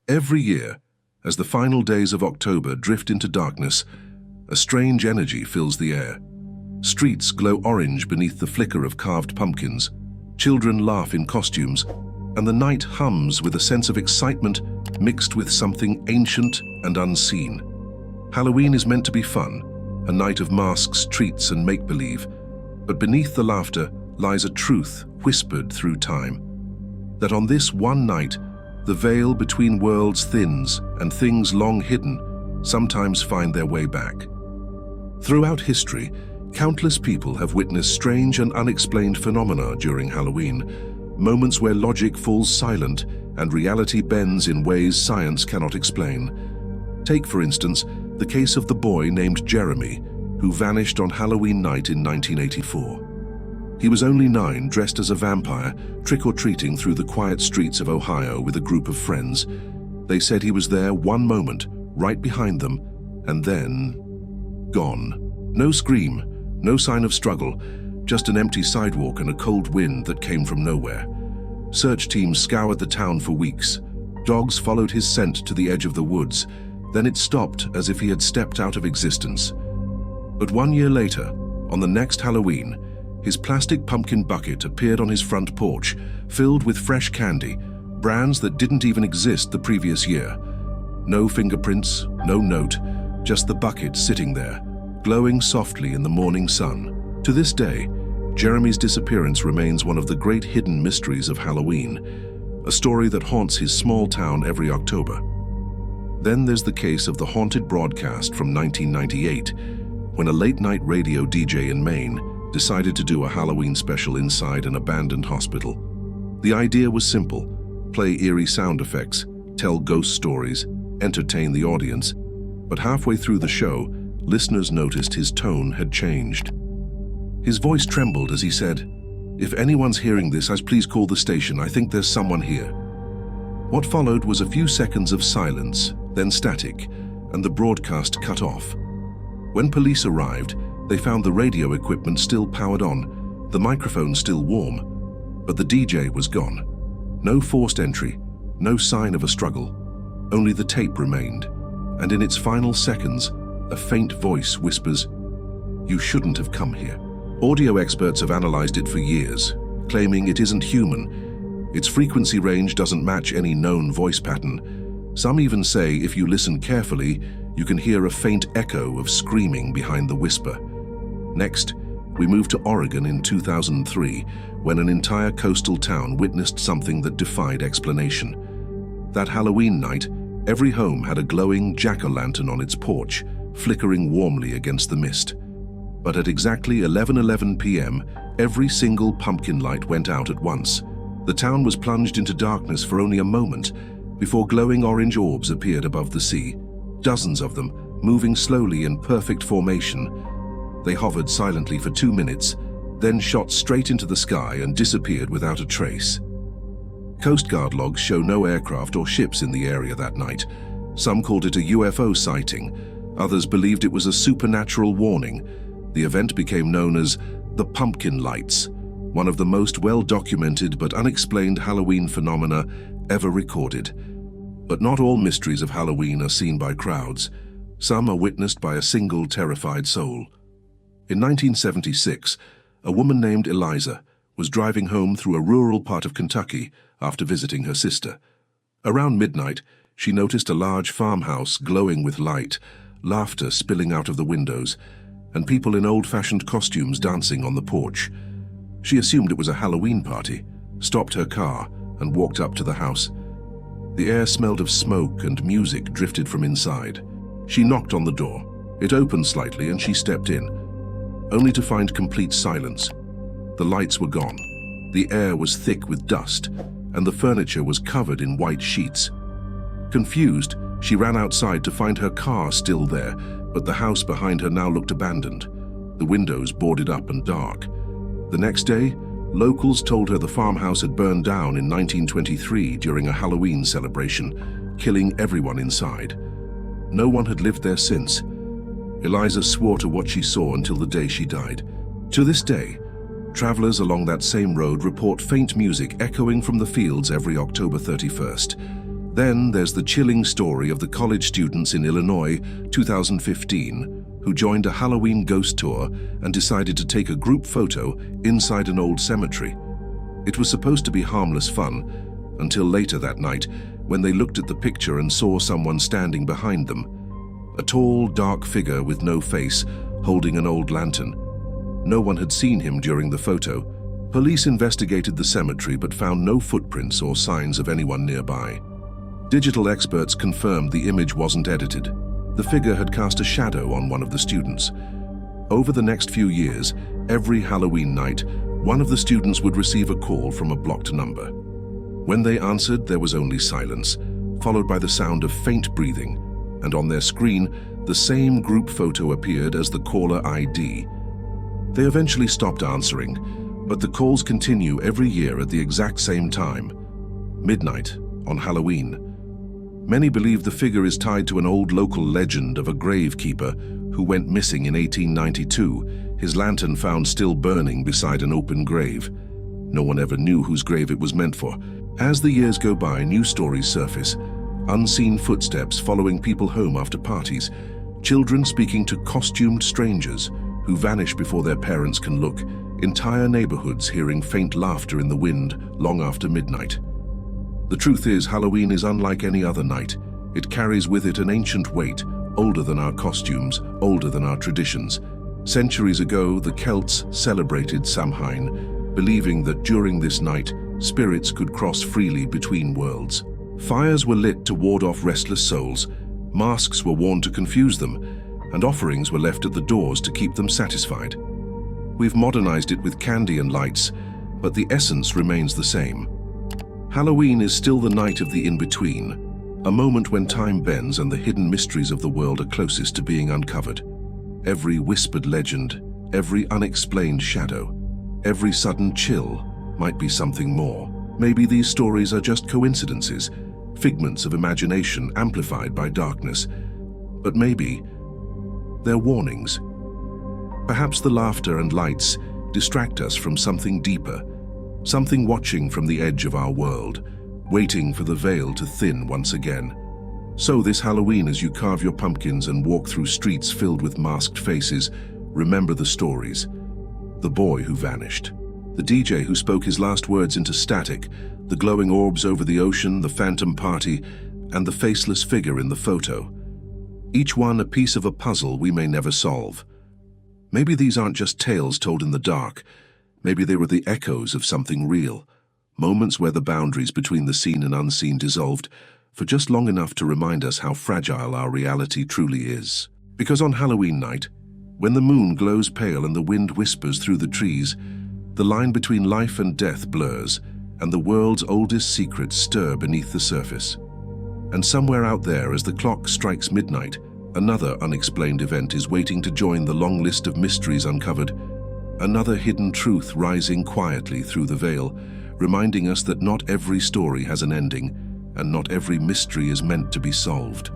Every year, as the final days of October drift into darkness, a strange energy fills the air. Streets glow orange beneath the flicker of carved pumpkins, children laugh in costumes, and the night hums with a sense of excitement mixed with something ancient and unseen. Halloween is meant to be fun, a night of masks, treats, and make-believe, but beneath the laughter lies a truth whispered through time. That on this one night, the veil between worlds thins and things long hidden sometimes find their way back. Throughout history, countless people have witnessed strange and unexplained phenomena during Halloween, moments where logic falls silent and reality bends in ways science cannot explain. Take, for instance, the case of the boy named Jeremy, who vanished on Halloween night in 1984. He was only 9, dressed as a vampire, trick-or-treating through the quiet streets of Ohio with a group of friends. They said he was there one moment, right behind them, and then gone. No scream, no sign of struggle, just an empty sidewalk and a cold wind that came from nowhere. Search teams scoured the town for weeks. Dogs followed his scent to the edge of the woods. Then it stopped as if he had stepped out of existence. But 1 year later, on the next Halloween, his plastic pumpkin bucket appeared on his front porch, filled with fresh candy, brands that didn't even exist the previous year. No fingerprints, no note, just the bucket sitting there, glowing softly in the morning sun. To this day, Jeremy's disappearance remains one of the great hidden mysteries of Halloween, a story that haunts his small town every October. Then there's the case of the haunted broadcast from 1998, when a late-night radio DJ in Maine decided to do a Halloween special inside an abandoned hospital. The idea was simple: play eerie sound effects, tell ghost stories, entertain the audience. But halfway through the show, listeners noticed his tone had changed. His voice trembled as he said, "If anyone's hearing this, please call the station. I think there's someone here." What followed was a few seconds of silence, then static, and the broadcast cut off. When police arrived, they found the radio equipment still powered on, the microphone still warm, but the DJ was gone. No forced entry, no sign of a struggle. Only the tape remained, and in its final seconds, a faint voice whispers, "You shouldn't have come here." Audio experts have analyzed it for years, claiming it isn't human. Its frequency range doesn't match any known voice pattern. Some even say if you listen carefully, you can hear a faint echo of screaming behind the whisper. Next, we moved to Oregon in 2003, when an entire coastal town witnessed something that defied explanation. That Halloween night, every home had a glowing jack-o'-lantern on its porch, flickering warmly against the mist. But at exactly 11:11 p.m., every single pumpkin light went out at once. The town was plunged into darkness for only a moment before glowing orange orbs appeared above the sea, dozens of them moving slowly in perfect formation. They hovered silently for 2 minutes, then shot straight into the sky and disappeared without a trace. Coast Guard logs show no aircraft or ships in the area that night. Some called it a UFO sighting. Others believed it was a supernatural warning. The event became known as the Pumpkin Lights, one of the most well-documented but unexplained Halloween phenomena ever recorded. But not all mysteries of Halloween are seen by crowds. Some are witnessed by a single terrified soul. In 1976, a woman named Eliza was driving home through a rural part of Kentucky after visiting her sister. Around midnight, she noticed a large farmhouse glowing with light, laughter spilling out of the windows, and people in old-fashioned costumes dancing on the porch. She assumed it was a Halloween party, stopped her car, and walked up to the house. The air smelled of smoke and music drifted from inside. She knocked on the door. It opened slightly and she stepped in, only to find complete silence. The lights were gone. The air was thick with dust, and the furniture was covered in white sheets. Confused, she ran outside to find her car still there, but the house behind her now looked abandoned, the windows boarded up and dark. The next day, locals told her the farmhouse had burned down in 1923 during a Halloween celebration, killing everyone inside. No one had lived there since. Eliza swore to what she saw until the day she died. To this day, travelers along that same road report faint music echoing from the fields every October 31st. Then there's the chilling story of the college students in Illinois, 2015, who joined a Halloween ghost tour and decided to take a group photo inside an old cemetery. It was supposed to be harmless fun, until later that night, when they looked at the picture and saw someone standing behind them. A tall, dark figure with no face, holding an old lantern. No one had seen him during the photo. Police investigated the cemetery but found no footprints or signs of anyone nearby. Digital experts confirmed the image wasn't edited. The figure had cast a shadow on one of the students. Over the next few years, every Halloween night, one of the students would receive a call from a blocked number. When they answered, there was only silence, followed by the sound of faint breathing, and on their screen, the same group photo appeared as the caller ID. They eventually stopped answering, but the calls continue every year at the exact same time, midnight on Halloween. Many believe the figure is tied to an old local legend of a gravekeeper who went missing in 1892, his lantern found still burning beside an open grave. No one ever knew whose grave it was meant for. As the years go by, new stories surface. Unseen footsteps following people home after parties. Children speaking to costumed strangers who vanish before their parents can look. Entire neighborhoods hearing faint laughter in the wind long after midnight. The truth is, Halloween is unlike any other night. It carries with it an ancient weight, older than our costumes, older than our traditions. Centuries ago, the Celts celebrated Samhain, believing that during this night, spirits could cross freely between worlds. Fires were lit to ward off restless souls, masks were worn to confuse them, and offerings were left at the doors to keep them satisfied. We've modernized it with candy and lights, but the essence remains the same. Halloween is still the night of the in-between, a moment when time bends and the hidden mysteries of the world are closest to being uncovered. Every whispered legend, every unexplained shadow, every sudden chill might be something more. Maybe these stories are just coincidences, figments of imagination amplified by darkness. But maybe they're warnings. Perhaps the laughter and lights distract us from something deeper, something watching from the edge of our world, waiting for the veil to thin once again. So this Halloween, as you carve your pumpkins and walk through streets filled with masked faces, remember the stories. The boy who vanished, the DJ who spoke his last words into static, the glowing orbs over the ocean, the phantom party, and the faceless figure in the photo. Each one a piece of a puzzle we may never solve. Maybe these aren't just tales told in the dark. Maybe they were the echoes of something real, moments where the boundaries between the seen and unseen dissolved for just long enough to remind us how fragile our reality truly is. Because on Halloween night, when the moon glows pale and the wind whispers through the trees, the line between life and death blurs, and the world's oldest secrets stir beneath the surface. And somewhere out there, as the clock strikes midnight, another unexplained event is waiting to join the long list of mysteries uncovered. Another hidden truth rising quietly through the veil, reminding us that not every story has an ending, and not every mystery is meant to be solved.